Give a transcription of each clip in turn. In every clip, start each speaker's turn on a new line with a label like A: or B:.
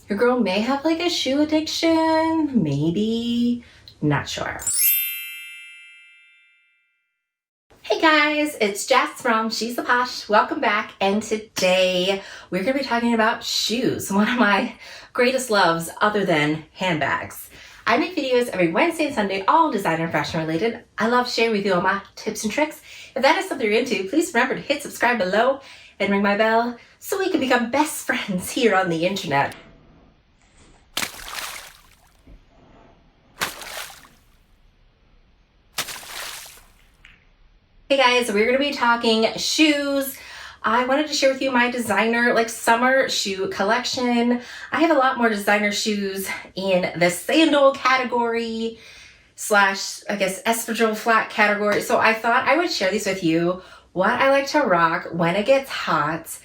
A: Your girl may have like a shoe addiction, maybe, not sure. Hey guys, it's Jess from She's the Posh. Welcome back, and today we're going to be talking about shoes, one of my greatest loves other than handbags. I make videos every Wednesday and Sunday, all designer and fashion related. I love sharing with you all my tips and tricks. If that is something you're into, please remember to hit subscribe below and ring my bell so we can become best friends here on the internet. Hey guys, we're going to be talking shoes. I wanted to share with you my designer summer shoe collection. I have a lot more designer shoes in the sandal category slash, I guess, espadrille flat category. So I thought I would share these with you, what I like to rock when it gets hot.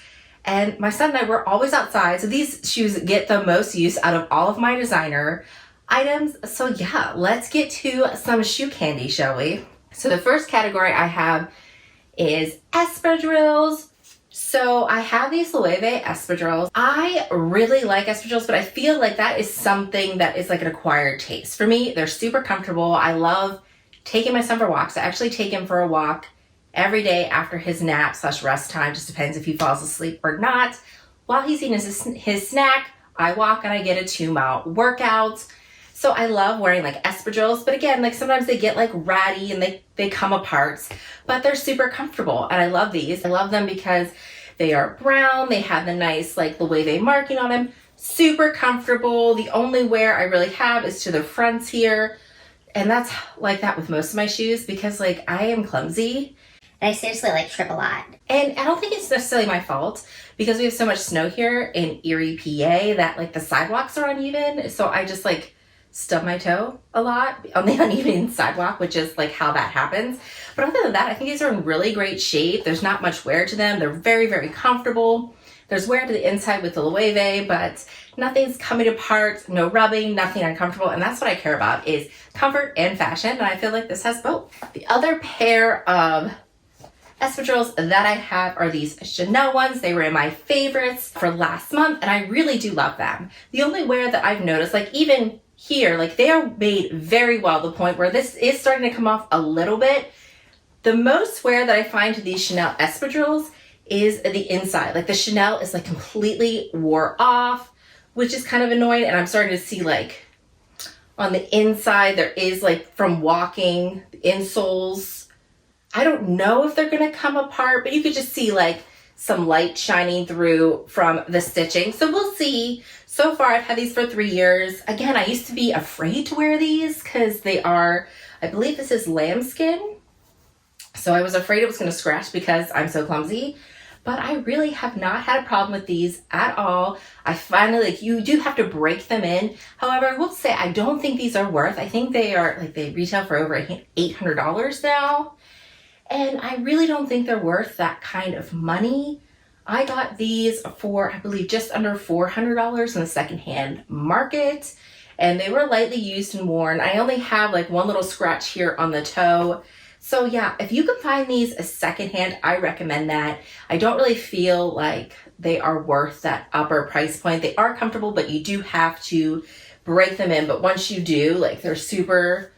A: And my son and I were always outside, so these shoes get the most use out of all of my designer items. So yeah, let's get to some shoe candy, shall we? So the first category I have is espadrilles. So I have these Loewe espadrilles. I really like espadrilles, but I feel like that is something that is like an acquired taste. For me, they're super comfortable. I love taking my son for walks. I actually take him for a walk every day after his nap / rest time. Just depends if he falls asleep or not. While he's eating his snack, I walk and I get a 2-mile workout. So I love wearing like espadrilles, but again, sometimes they get ratty and they come apart, but they're super comfortable and I love these. I love them because they are brown, they have the nice Loewe marking on them, super comfortable. The only wear I really have is to the fronts here, and that's like that with most of my shoes because I am clumsy.
B: And I seriously trip a lot.
A: And I don't think it's necessarily my fault because we have so much snow here in Erie, PA that the sidewalks are uneven, so I just stub my toe a lot on the uneven sidewalk, which is how that happens. But other than that, I think these are in really great shape. There's not much wear to them. They're very, very comfortable. There's wear to the inside with the Loewe, but nothing's coming apart, no rubbing, nothing uncomfortable. And that's what I care about, is comfort and fashion. And I feel like this has both. The other pair of espadrilles that I have are these Chanel ones. They were my favorites for last month, and I really do love them. The only wear that I've noticed, even here, they are made very well, the point where this is starting to come off a little bit. The most wear that I find to these Chanel espadrilles is the inside. The Chanel is completely wore off, which is kind of annoying. And I'm starting to see on the inside, there is from walking, the insoles. I don't know if they're gonna come apart, but you could just see some light shining through from the stitching. So we'll see. So far, I've had these for 3 years. Again, I used to be afraid to wear these because they are, I believe this is lambskin. So I was afraid it was going to scratch because I'm so clumsy. But I really have not had a problem with these at all. I finally, you do have to break them in. However, I will say I don't think these are worth, I think they are, they retail for over $800 now. And I really don't think they're worth that kind of money. I got these for, I believe, just under $400 in the secondhand market. And they were lightly used and worn. I only have one little scratch here on the toe. So yeah, if you can find these as secondhand, I recommend that. I don't really feel like they are worth that upper price point. They are comfortable, but you do have to break them in. But once you do, they're super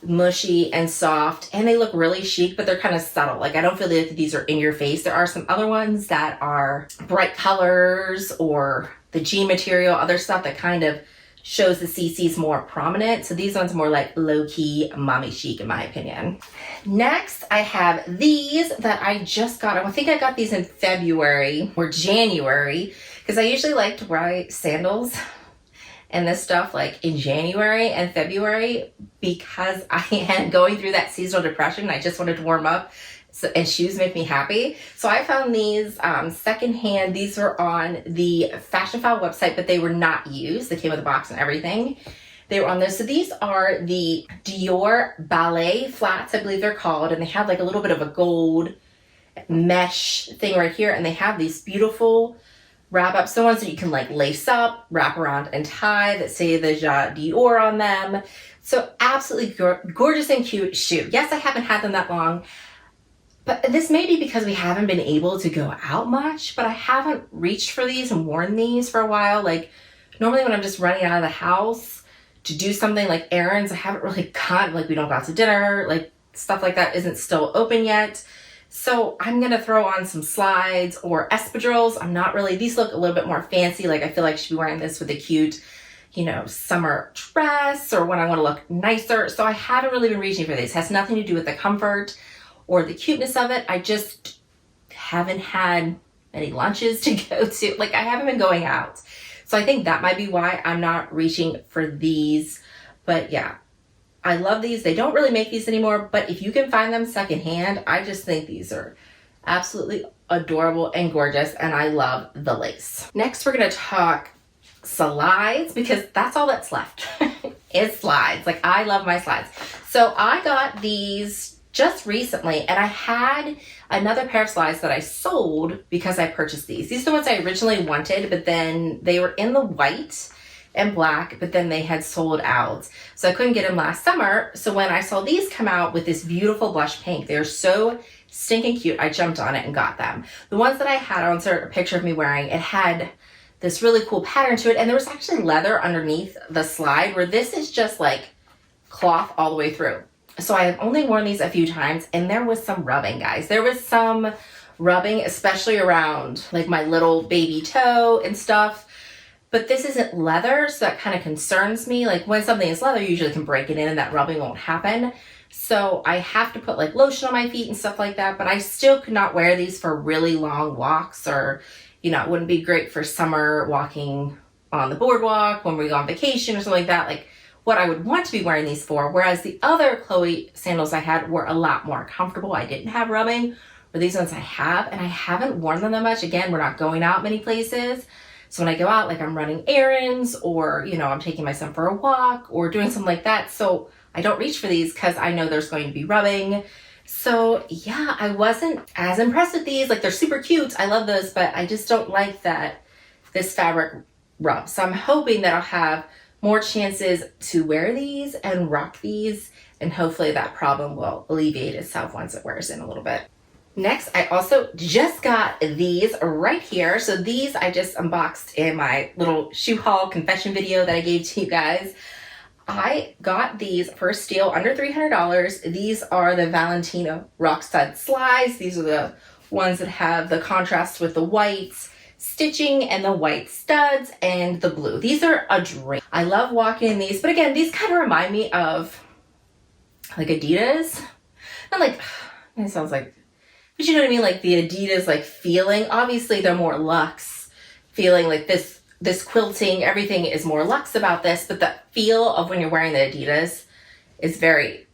A: mushy and soft, and they look really chic, but they're kind of subtle. I don't feel like these are in your face. There are some other ones that are bright colors or the jean material, other stuff that kind of shows the CCs more prominent. So these ones more low-key mommy chic in my opinion. Next, I have these that I just got. I think I got these in February or January because I usually like to wear sandals and this stuff in January and February because I am going through that seasonal depression. I just wanted to warm up, and shoes make me happy. So I found these secondhand. These were on the Fashion File website, but they were not used. They came with a box and everything. They were on this. So these are the Dior ballet flats, I believe they're called, and they have a little bit of a gold mesh thing right here, and they have these beautiful wrap ups, the ones that you can lace up, wrap around and tie that say the Dior on them. So absolutely gorgeous and cute shoe. Yes, I haven't had them that long, but this may be because we haven't been able to go out much, but I haven't reached for these and worn these for a while. Normally when I'm just running out of the house to do something like errands, I haven't really gone, like we don't go out to dinner, like stuff like that isn't still open yet. So I'm gonna throw on some slides or espadrilles. I'm not really, these look a little bit more fancy. Like I feel like I should be wearing this with a cute, you know, summer dress or when I wanna look nicer. So I haven't really been reaching for these. It has nothing to do with the comfort or the cuteness of it. I just haven't had any lunches to go to. Like I haven't been going out. So I think that might be why I'm not reaching for these. But yeah, I love these. They don't really make these anymore, but if you can find them secondhand, I just think these are absolutely adorable and gorgeous, and I love the lace. Next, we're gonna talk slides because that's all that's left is slides. Like I love my slides. So I got these just recently, and I had another pair of slides that I sold because I purchased these. These are the ones I originally wanted, but then they were in the white and black, but then they had sold out. So I couldn't get them last summer. So when I saw these come out with this beautiful blush pink, they're so stinking cute, I jumped on it and got them. The ones that I had, I'll insert a picture of me wearing, it had this really cool pattern to it, and there was actually leather underneath the slide, where this is just like cloth all the way through. So I have only worn these a few times, and there was some rubbing, guys. There was some rubbing, especially around like my little baby toe and stuff. But this isn't leather, so that kind of concerns me. Like when something is leather, you usually can break it in and that rubbing won't happen. So I have to put like lotion on my feet and stuff like that, but I still could not wear these for really long walks, or, you know, it wouldn't be great for summer walking on the boardwalk when we go on vacation or something like that. Like what I would want to be wearing these for, whereas the other Chloe sandals I had were a lot more comfortable. I didn't have rubbing, but these ones I have, and I haven't worn them that much. Again, we're not going out many places. So when I go out, like I'm running errands, or, you know, I'm taking my son for a walk or doing something like that. So I don't reach for these because I know there's going to be rubbing. So yeah, I wasn't as impressed with these. Like they're super cute. I love those, but I just don't like that this fabric rubs. So I'm hoping that I'll have more chances to wear these and rock these, and hopefully that problem will alleviate itself once it wears in a little bit. Next, I also just got these right here. So these I just unboxed in my little shoe haul confession video that I gave to you guys. I got these for a steal under $300. These are the Valentino rock stud slides. These are the ones that have the contrast with the white stitching and the white studs and the blue. These are a dream. I love walking in these, but again, these kind of remind me of like Adidas. Not like, it sounds like, but you know what I mean? Like the Adidas like feeling. Obviously they're more luxe feeling, like this quilting, everything is more luxe about this, but the feel of when you're wearing the Adidas is it's very,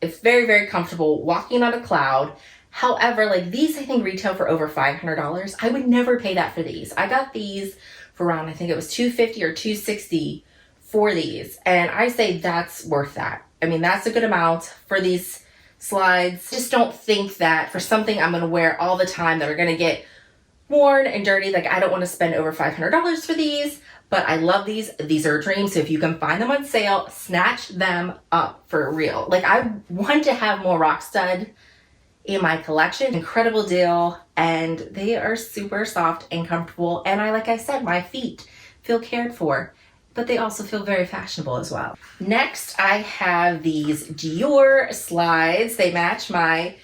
A: very comfortable walking on a cloud. However, like these I think retail for over $500. I would never pay that for these. I got these for around, I think it was $250 or $260 for these. And I say that's worth that. I mean, that's a good amount for these slides. Just don't think that for something I'm gonna wear all the time that are gonna get worn and dirty, like I don't want to spend over $500 for these, but I love these. These are a dream. So if you can find them on sale, snatch them up for real. Like I want to have more rock stud in my collection. Incredible deal, and they are super soft and comfortable, and like I said, my feet feel cared for, but they also feel very fashionable as well. Next, I have these Dior slides. They match my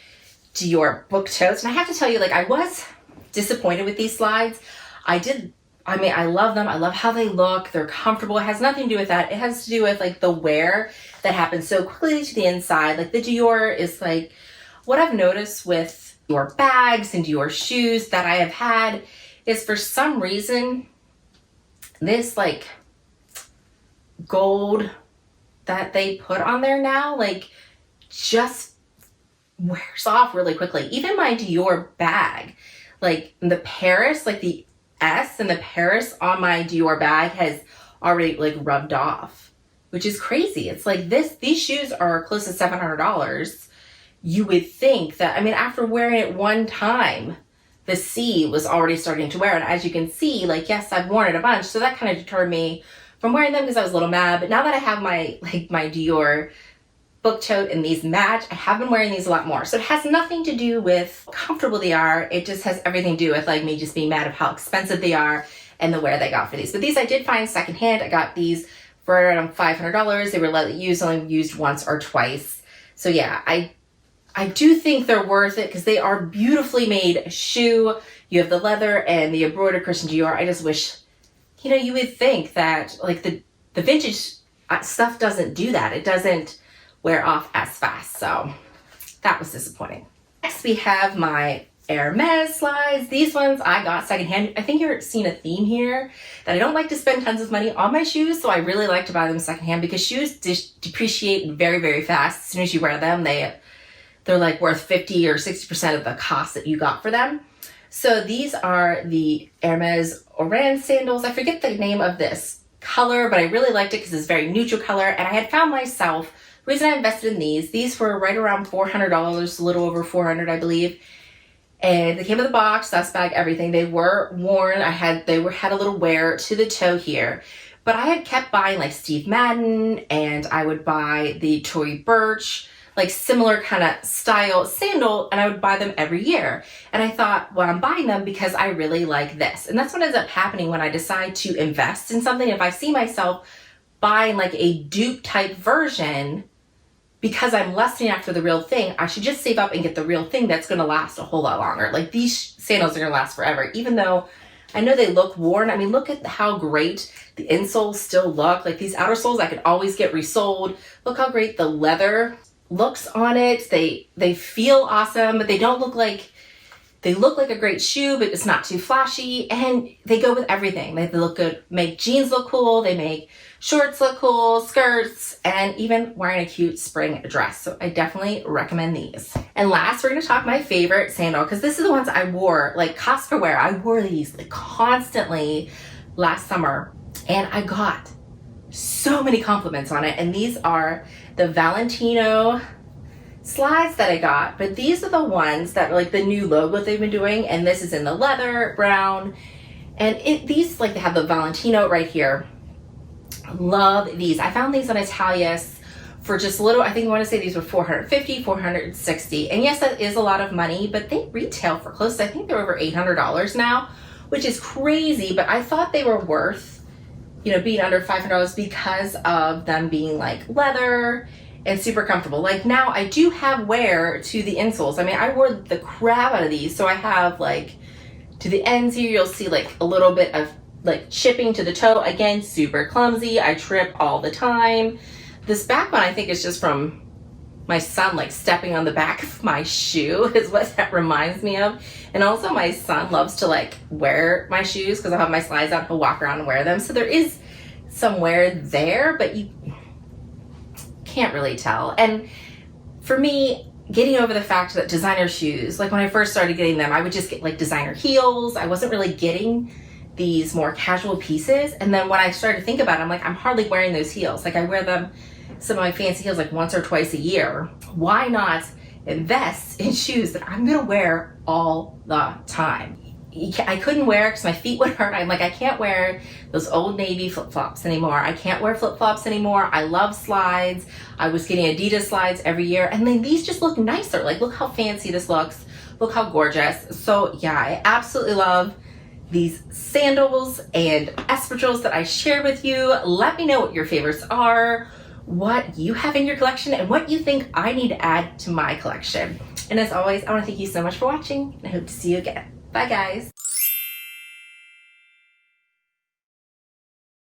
A: Dior book totes, and I have to tell you, like I was disappointed with these slides. I love them. I love how they look. They're comfortable. It has nothing to do with that. It has to do with like the wear that happens so quickly to the inside. Like the Dior is like, what I've noticed with Dior bags and Dior shoes that I have had is for some reason, this like gold that they put on there now, like just wears off really quickly. Even my Dior bag, like the Paris, like the S and the Paris on my Dior bag has already like rubbed off, which is crazy. It's like these shoes are close to $700. You would think that, I mean, after wearing it one time, the C was already starting to wear. And as you can see, like, yes, I've worn it a bunch. So that kind of deterred me from wearing them because I was a little mad. But now that I have my Dior book tote and these match, I have been wearing these a lot more. So it has nothing to do with how comfortable they are. It just has everything to do with like me just being mad of how expensive they are and the wear they got for these. But these I did find secondhand. I got these for around $500. They were let used, only used once or twice. So yeah, I do think they're worth it because they are beautifully made shoe. You have the leather and the embroidered Christian Dior. I just wish, you know, you would think that like the vintage stuff doesn't do that. It doesn't wear off as fast. So that was disappointing. Next we have my Hermes slides. These ones I got secondhand. I think you're seeing a theme here that I don't like to spend tons of money on my shoes, so I really like to buy them secondhand because shoes depreciate very, very fast. As soon as you wear them, they're like worth 50 or 60% of the cost that you got for them. So these are the Hermes Oran sandals. I forget the name of this color, but I really liked it because it's very neutral color, and I had found myself, the reason I invested in these were right around $400, a little over 400 I believe. And they came in the box, dust bag, everything. They were worn. They had a little wear to the toe here. But I had kept buying like Steve Madden, and I would buy the Tory Burch, like similar kind of style sandal, and I would buy them every year. And I thought, well, I'm buying them because I really like this. And that's what ends up happening when I decide to invest in something. If I see myself buying like a dupe type version, because I'm lusting after the real thing, I should just save up and get the real thing that's going to last a whole lot longer. Like these sandals are going to last forever, even though I know they look worn. I mean, look at how great the insoles still look. Like these outer soles, I could always get resoled. Look how great the leather looks on it. They feel awesome, but they don't look like, they look like a great shoe, but it's not too flashy, and they go with everything. They look good, make jeans look cool, they make shorts look cool, skirts, and even wearing a cute spring dress. So I definitely recommend these. And last, we're gonna talk my favorite sandal, because this is the ones I wore, like Costco wear. I wore these like constantly last summer, and I got so many compliments on it. And these are the Valentino slides that I got, but these are the ones that are like the new logo they've been doing, and this is in the leather brown, and these, like, they have the Valentino right here. Love these. I found these on Italius for just a little, I think I want to say these were $450, $460, and yes, that is a lot of money, but they retail for close to, I think they're over $800 now, which is crazy, but I thought they were worth, you know, being under $500 because of them being like leather and super comfortable. Like now I do have wear to the insoles. I mean, I wore the crap out of these. So I have like to the ends here, you'll see like a little bit of like chipping to the toe. Again, super clumsy. I trip all the time. This back one I think is just from my son like stepping on the back of my shoe is what that reminds me of. And also my son loves to like wear my shoes because I'll have my slides on, he'll walk around and wear them. So there is some wear there, but you can't really tell. And for me, getting over the fact that designer shoes, like when I first started getting them, I would just get like designer heels. I wasn't really getting these more casual pieces. And then when I started to think about it, I'm like, I'm hardly wearing those heels. Like I wear them, some of my fancy heels, like once or twice a year. Why not invest in shoes that I'm gonna wear all the time? I couldn't wear because my feet would hurt. I'm like, I can't wear those Old Navy flip-flops anymore. I can't wear flip-flops anymore. I love slides. I was getting Adidas slides every year, and then these just look nicer. Like, look how fancy this looks. Look how gorgeous. So yeah, I absolutely love these sandals and espadrilles that I shared with you. Let me know what your favorites are, what you have in your collection, and what you think I need to add to my collection. And as always, I want to thank you so much for watching, and I hope to see you again. Bye guys.